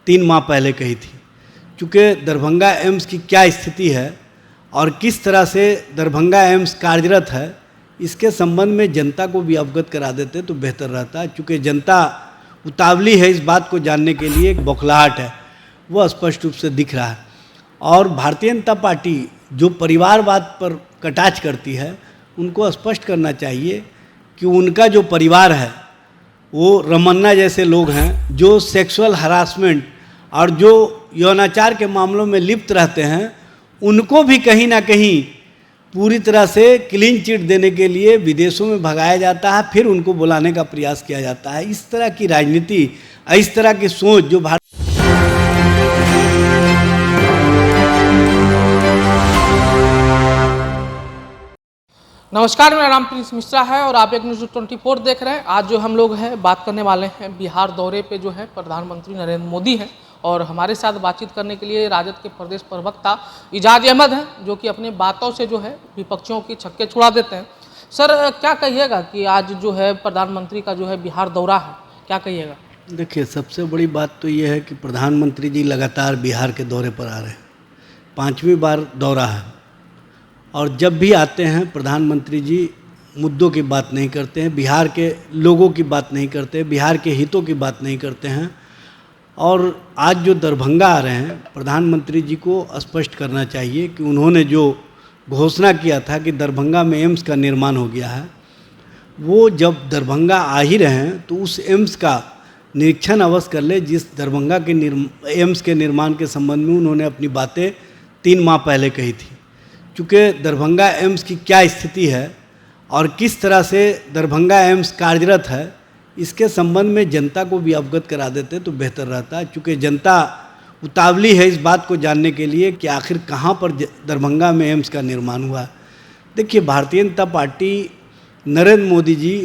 3 माह पहले कही थी। चूँकि दरभंगा एम्स की क्या स्थिति है और किस तरह से दरभंगा एम्स कार्यरत है, इसके संबंध में जनता को भी अवगत करा देते तो बेहतर रहता है। चूँकि जनता उतावली है इस बात को जानने के लिए, एक बौखलाहट है वह स्पष्ट रूप से दिख रहा है। और भारतीय जनता पार्टी जो परिवारवाद पर कटाक्ष करती है, उनको स्पष्ट करना चाहिए कि उनका जो परिवार है वो रमन्ना जैसे लोग हैं जो सेक्सुअल हरासमेंट और जो यौनाचार के मामलों में लिप्त रहते हैं, उनको भी कहीं ना कहीं पूरी तरह से क्लीन चिट देने के लिए विदेशों में भगाया जाता है, फिर उनको बुलाने का प्रयास किया जाता है। इस तरह की राजनीति, इस तरह की सोच जो भारत नमस्कार, मेरा नाम प्रिंस मिश्रा है और आप एक न्यूज़ 24 देख रहे हैं। आज जो हम लोग हैं बात करने वाले हैं बिहार दौरे पे जो है प्रधानमंत्री नरेंद्र मोदी हैं और हमारे साथ बातचीत करने के लिए राजद के प्रदेश प्रवक्ता इजाज अहमद हैं, जो कि अपनी बातों से जो है विपक्षियों की छक्के छुड़ा देते हैं। सर, क्या कहिएगा कि आज जो है प्रधानमंत्री का जो है बिहार दौरा है, क्या कहिएगा? देखिए, सबसे बड़ी बात तो ये है कि प्रधानमंत्री जी लगातार बिहार के दौरे पर आ रहे हैं, 5वीं बार दौरा है। और जब भी आते हैं प्रधानमंत्री जी मुद्दों की बात नहीं करते हैं, बिहार के लोगों की बात नहीं करते हैं, बिहार के हितों की बात नहीं करते हैं। और आज जो दरभंगा आ रहे हैं, प्रधानमंत्री जी को स्पष्ट करना चाहिए कि उन्होंने जो घोषणा किया था कि दरभंगा में एम्स का निर्माण हो गया है, वो जब दरभंगा आ ही रहे हैं तो उस एम्स का निरीक्षण अवश्य कर ले। जिस दरभंगा के एम्स के निर्माण के संबंध में उन्होंने अपनी बातें 3 माह पहले कही थी। चूँकि दरभंगा एम्स की क्या स्थिति है और किस तरह से दरभंगा एम्स कार्यरत है, इसके संबंध में जनता को भी अवगत करा देते तो बेहतर रहता है। चूँकि जनता उतावली है इस बात को जानने के लिए कि आखिर कहाँ पर दरभंगा में एम्स का निर्माण हुआ है। देखिए, भारतीय जनता पार्टी, नरेंद्र मोदी जी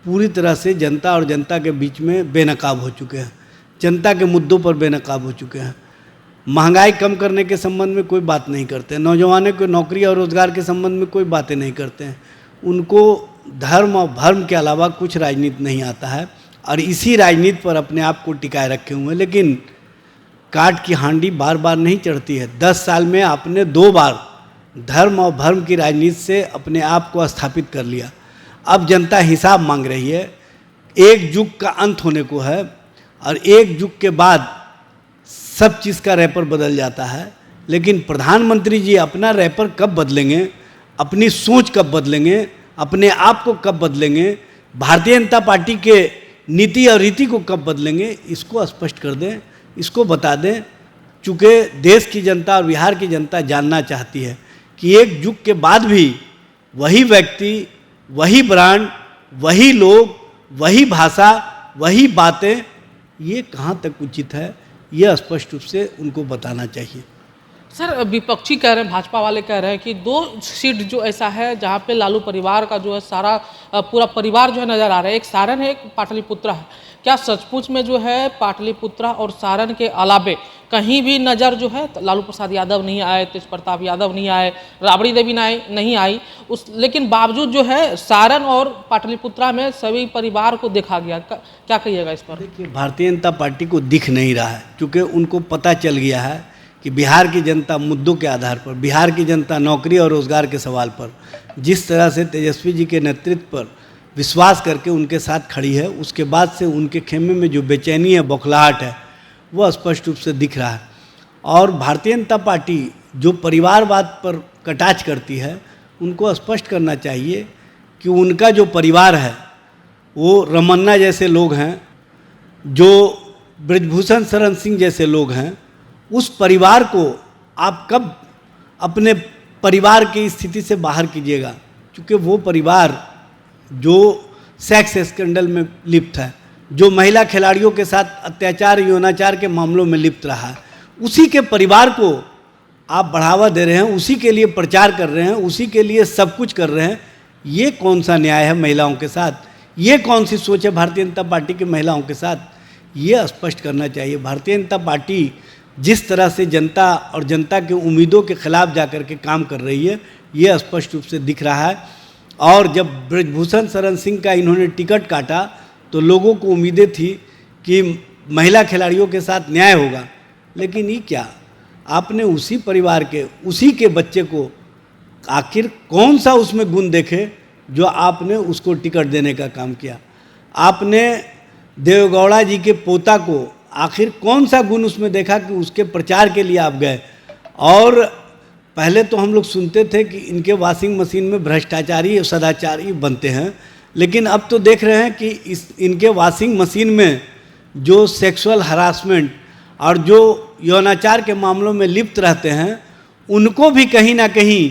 पूरी तरह से जनता और जनता के बीच में बेनकाब हो चुके हैं, जनता के मुद्दों पर बेनकाब हो चुके हैं। महंगाई कम करने के संबंध में कोई बात नहीं करते हैं, नौजवानों को नौकरी और रोज़गार के संबंध में कोई बातें नहीं करते हैं। उनको धर्म और भर्म के अलावा कुछ राजनीति नहीं आता है और इसी राजनीति पर अपने आप को टिकाए रखे हुए हैं। लेकिन काट की हांडी बार बार नहीं चढ़ती है। 10 साल में आपने 2 बार धर्म और भर्म की राजनीति से अपने आप को स्थापित कर लिया। अब जनता हिसाब मांग रही है। एक युग का अंत होने को है और एक युग के बाद सब चीज़ का रैपर बदल जाता है। लेकिन प्रधानमंत्री जी अपना रैपर कब बदलेंगे, अपनी सोच कब बदलेंगे, अपने आप को कब बदलेंगे, भारतीय जनता पार्टी के नीति और रीति को कब बदलेंगे, इसको स्पष्ट कर दें, इसको बता दें। चूँकि देश की जनता और बिहार की जनता जानना चाहती है कि एक युग के बाद भी वही व्यक्ति, वही ब्रांड, वही लोग, वही भाषा, वही बातें, ये कहाँ तक उचित है, यह स्पष्ट रूप से उनको बताना चाहिए। सर, विपक्षी कह रहे हैं, भाजपा वाले कह रहे हैं कि 2 सीट जो ऐसा है जहाँ पे लालू परिवार का जो है सारा पूरा परिवार जो है नज़र आ रहा है, एक सारण है, एक पाटलिपुत्रा है। क्या सचमुच में जो है पाटलिपुत्रा और सारण के अलावे कहीं भी नज़र जो है लालू प्रसाद यादव नहीं आए, तेज प्रताप यादव नहीं आए, राबड़ी देवी नहीं आई, लेकिन बावजूद जो है सारण और पाटलिपुत्रा में सभी परिवार को देखा गया? क्या कहिएगा इस पर? देखिए, भारतीय जनता पार्टी को दिख नहीं रहा है, क्योंकि उनको पता चल गया है कि बिहार की जनता मुद्दों के आधार पर, बिहार की जनता नौकरी और रोज़गार के सवाल पर जिस तरह से तेजस्वी जी के नेतृत्व पर विश्वास करके उनके साथ खड़ी है, उसके बाद से उनके खेमे में जो बेचैनी है, बौखलाहट है, वह स्पष्ट रूप से दिख रहा है। और भारतीय जनता पार्टी जो परिवारवाद पर कटाक्ष करती है, उनको स्पष्ट करना चाहिए कि उनका जो परिवार है वो रमन्ना जैसे लोग हैं, जो ब्रजभूषण शरण सिंह जैसे लोग हैं। उस परिवार को आप कब अपने परिवार की स्थिति से बाहर कीजिएगा? क्योंकि वो परिवार जो सेक्स स्कैंडल में लिप्त है, जो महिला खिलाड़ियों के साथ अत्याचार, यौनाचार के मामलों में लिप्त रहा है, उसी के परिवार को आप बढ़ावा दे रहे हैं, उसी के लिए प्रचार कर रहे हैं, उसी के लिए सब कुछ कर रहे हैं। ये कौन सा न्याय है महिलाओं के साथ? ये कौन सी सोच है भारतीय जनता पार्टी की महिलाओं के साथ? ये स्पष्ट करना चाहिए। भारतीय जनता पार्टी जिस तरह से जनता और जनता के उम्मीदों के खिलाफ जाकर के काम कर रही है, ये स्पष्ट रूप से दिख रहा है। और जब ब्रजभूषण शरण सिंह का इन्होंने टिकट काटा तो लोगों को उम्मीदें थी कि महिला खिलाड़ियों के साथ न्याय होगा। लेकिन ये क्या, आपने उसी परिवार के उसी के बच्चे को आखिर कौन सा उसमें गुण देखे जो आपने उसको टिकट देने का काम किया। आपने देवेगौड़ा जी के पोता को आखिर कौन सा गुण उसमें देखा कि उसके प्रचार के लिए आप गए। और पहले तो हम लोग सुनते थे कि इनके वॉशिंग मशीन में भ्रष्टाचारी और सदाचारी बनते हैं, लेकिन अब तो देख रहे हैं कि इनके वॉशिंग मशीन में जो सेक्सुअल हरासमेंट और जो यौनाचार के मामलों में लिप्त रहते हैं, उनको भी कहीं ना कहीं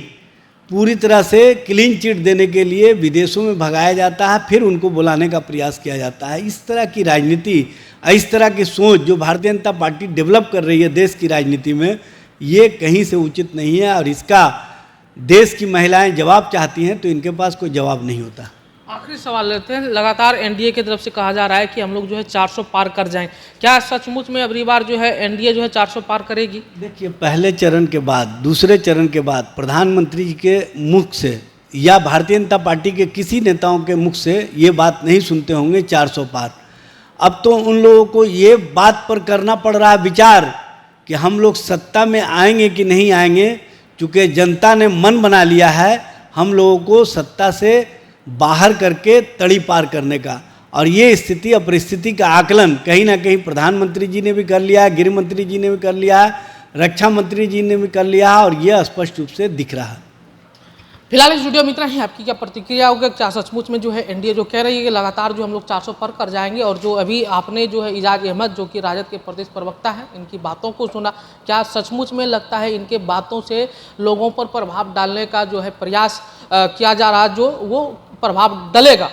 पूरी तरह से क्लीन चिट देने के लिए विदेशों में भगाया जाता है, फिर उनको बुलाने का प्रयास किया जाता है। इस तरह की राजनीति, इस तरह की सोच जो भारतीय जनता पार्टी डेवलप कर रही है देश की राजनीति में, ये कहीं से उचित नहीं है। और इसका देश की महिलाएं जवाब चाहती हैं तो इनके पास कोई जवाब नहीं होता। आखिरी सवाल लेते हैं। लगातार एनडीए की तरफ से कहा जा रहा है कि हम लोग जो है 400 पार कर जाएं, क्या सचमुच में अगली बार जो है एनडीए जो है 400 पार करेगी? देखिए, पहले चरण के बाद, दूसरे चरण के बाद प्रधानमंत्री जी के मुख से या भारतीय जनता पार्टी के किसी नेताओं के मुख से ये बात नहीं सुनते होंगे 400 पार। अब तो उन लोगों को ये बात पर करना पड़ रहा है विचार कि हम लोग सत्ता में आएंगे कि नहीं आएंगे, क्योंकि जनता ने मन बना लिया है हम लोगों को सत्ता से बाहर करके तड़ी पार करने का। और ये स्थिति और परिस्थिति का आकलन कहीं ना कहीं प्रधानमंत्री जी ने भी कर लिया है, गृह मंत्री जी ने भी कर लिया है, रक्षा मंत्री जी ने भी कर लिया है, और ये स्पष्ट रूप से दिख रहा है। फिलहाल इस वीडियो में इतना ही। आपकी क्या प्रतिक्रिया होगी? क्या सचमुच में जो है एनडीए जो कह रही है कि लगातार जो हम लोग 400 पार कर जाएंगे, और जो अभी आपने जो है इजाज अहमद जो कि राजद के प्रदेश प्रवक्ता हैं, इनकी बातों को सुना, क्या सचमुच में लगता है इनके बातों से लोगों पर प्रभाव डालने का जो है प्रयास किया जा रहा, जो वो प्रभाव डलेगा?